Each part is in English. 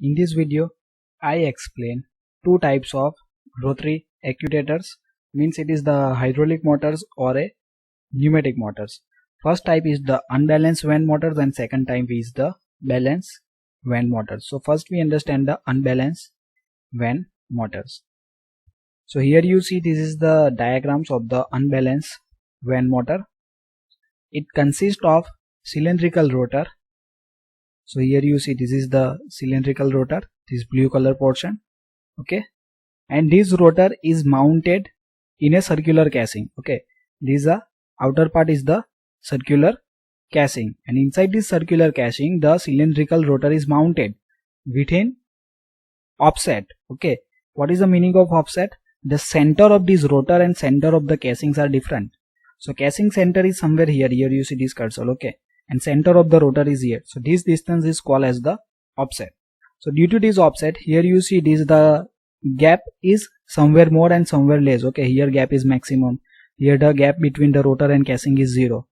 In this video, I explain two types of rotary actuators, means it is the hydraulic motors or a pneumatic motors. First type is the unbalanced vane motors and second type is the balanced vane motors. So first we understand the unbalanced vane motors. So here you see this is the diagrams of the unbalanced vane motor. It consists of cylindrical rotor. So here you see this is the cylindrical rotor, this blue color portion, okay, and this rotor is mounted in a circular casing, okay. This outer part is the circular casing, and inside this circular casing the cylindrical rotor is mounted within offset, okay. What is the meaning of offset? The center of this rotor and center of the casings are different. So casing center is somewhere here you see this cursor, okay, and center of the rotor is here. So this distance is called as the offset. So due to this offset, here you see this the gap is somewhere more and somewhere less, okay. Here gap is maximum, here the gap between the rotor and casing is 0,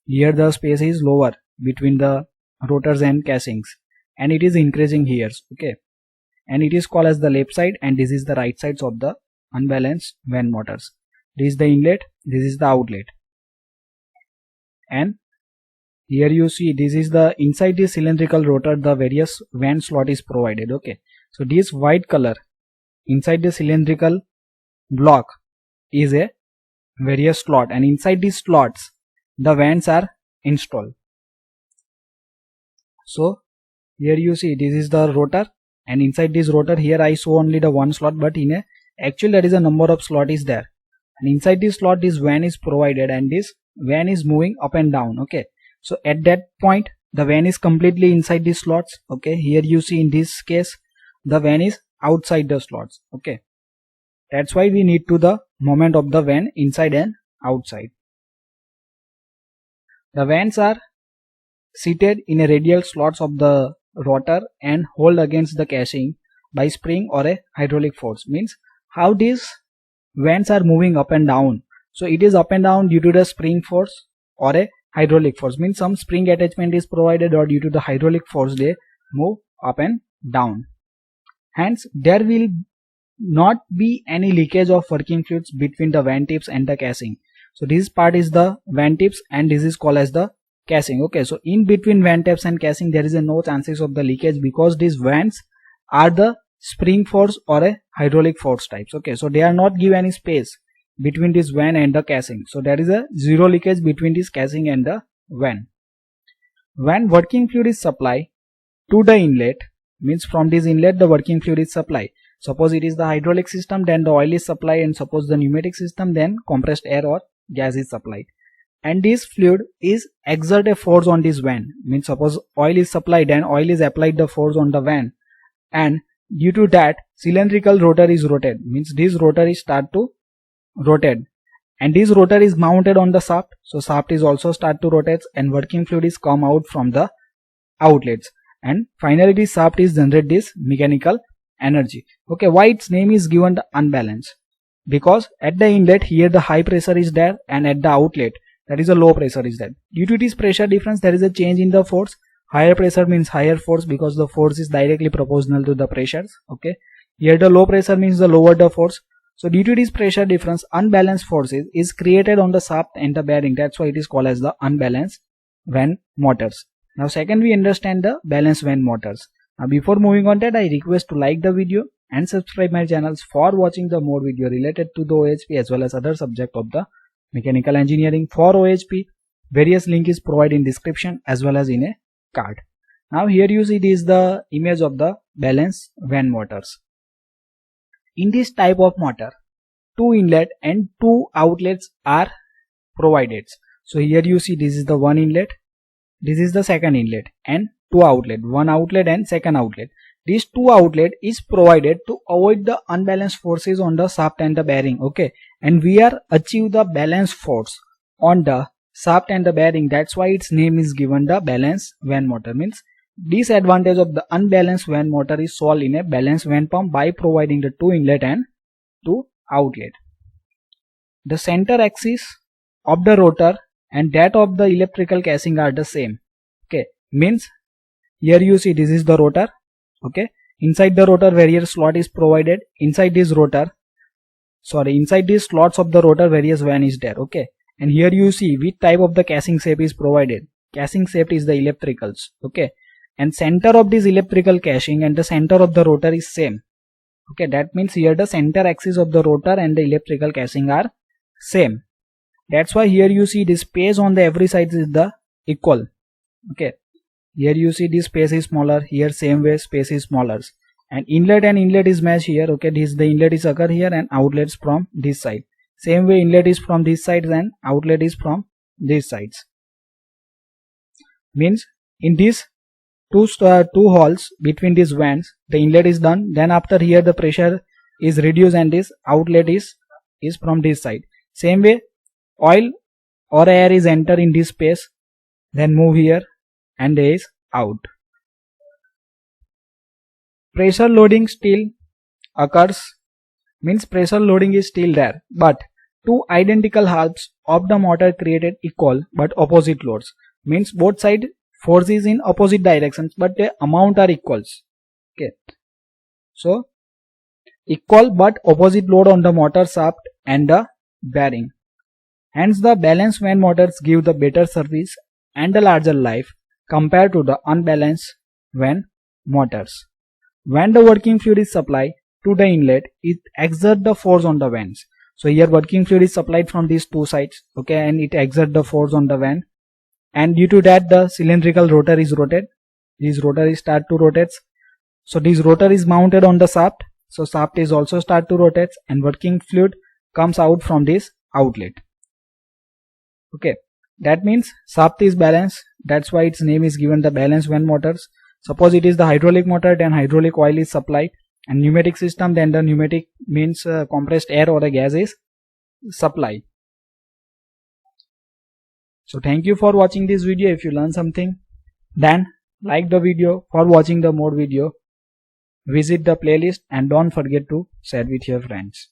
here the space is lower between the rotors and casings, and it is increasing here, okay, and it is called as the left side and this is the right sides of the unbalanced vane motors. This is the inlet, this is the outlet, and here you see this is the inside this cylindrical rotor the various vane slot is provided, okay. So this white color inside the cylindrical block is a various slot, and inside these slots the vanes are installed. So here you see this is the rotor, and inside this rotor here I show only the one slot, but in a actually there is a number of slot is there, and inside this slot this vane is provided and this vane is moving up and down, okay. So at that point the vane is completely inside these slots, okay. Here you see in this case the vane is outside the slots, okay. That's why we need to the moment of the vane inside and outside. The vanes are seated in a radial slots of the rotor and hold against the casing by spring or a hydraulic force. Means how these vanes are moving up and down. So it is up and down due to the spring force or a hydraulic force, means some spring attachment is provided, or due to the hydraulic force they move up and down. Hence there will not be any leakage of working fluids between the vane tips and the casing. So this part is the vane tips and this is called as the casing, okay. So in between vane tips and casing there is no chances of the leakage because these vanes are the spring force or a hydraulic force types, okay. So they are not give any space between this vane and the casing, so there is a zero leakage between this casing and the vane. When working fluid is supplied to the inlet, means from this inlet the working fluid is supplied. Suppose it is the hydraulic system, then the oil is supplied, and suppose the pneumatic system, then compressed air or gas is supplied, and this fluid is exert a force on this vane. Means suppose oil is supplied and oil is applied the force on the vane, and due to that cylindrical rotor is rotated, means this rotor is start to rotate, and this rotor is mounted on the shaft, so shaft is also start to rotate and working fluid is come out from the outlets, and finally this shaft is generate this mechanical energy, okay. Why its name is given the unbalanced? Because at the inlet here the high pressure is there and at the outlet there is a low pressure is there. Due to this pressure difference there is a change in the force. Higher pressure means higher force because the force is directly proportional to the pressures, okay. Here the low pressure means the lower the force. So due to this pressure difference unbalanced forces is created on the shaft and the bearing. That's why it is called as the unbalanced vane motors. Now second we understand the balanced vane motors. Now before moving on that I request to like the video and subscribe my channels for watching the more video related to the OHP as well as other subject of the mechanical engineering. For OHP various link is provided in description as well as in a card. Now here you see this is the image of the balanced vane motors. In this type of motor, two inlet and two outlets are provided. So here you see this is the one inlet, this is the second inlet, and two outlet, one outlet and second outlet. This two outlet is provided to avoid the unbalanced forces on the shaft and the bearing, okay. And we are achieve the balanced force on the shaft and the bearing. That's why its name is given the balanced vane motor. Means disadvantage of the unbalanced vane motor is solved in a balanced vane pump by providing the two inlet and two outlet. The center axis of the rotor and that of the electrical casing are the same, okay. Means here you see this is the rotor, okay, inside the rotor various slot is provided. Inside this slots of the rotor various van is there. Okay, and here you see which type of the casing shape is provided. Casing shape is the electricals. Okay, and center of this electrical casing and the center of the rotor is same. Okay, that means here the center axis of the rotor and the electrical casing are same. That's why here you see this space on the every side is the equal. Okay, here you see this space is smaller, here same way space is smaller, and inlet is matched here. Okay, this the inlet is occur here and outlets from this side. Same way inlet is from this side and outlet is from these sides. Means in these two holes between these vents the inlet is done, then after here the pressure is reduced and this outlet is from this side. Same way oil or air is enter in this space, then move here and is out. Pressure loading still occurs, means pressure loading is still there, but two identical halves of the motor created equal but opposite loads. Means both side forces in opposite directions but the amount are equals. Okay, so equal but opposite load on the motor shaft and the bearing. Hence the balanced van motors give the better service and the larger life compared to the unbalanced van motors. When the working fluid is supplied to the inlet, it exerts the force on the vents. So here working fluid is supplied from these two sides. Okay, and it exerts the force on the van, and due to that the cylindrical rotor is rotated. This rotor is start to rotate. So this rotor is mounted on the shaft. So shaft is also start to rotate and working fluid comes out from this outlet. Okay, that means shaft is balanced. That's why its name is given the balanced van motors. Suppose it is the hydraulic motor, then hydraulic oil is supplied, and pneumatic system, then the pneumatic means compressed air or a gas is supplied. So thank you for watching this video. If you learn something, then like the video. For watching the more video, visit the playlist and don't forget to share with your friends.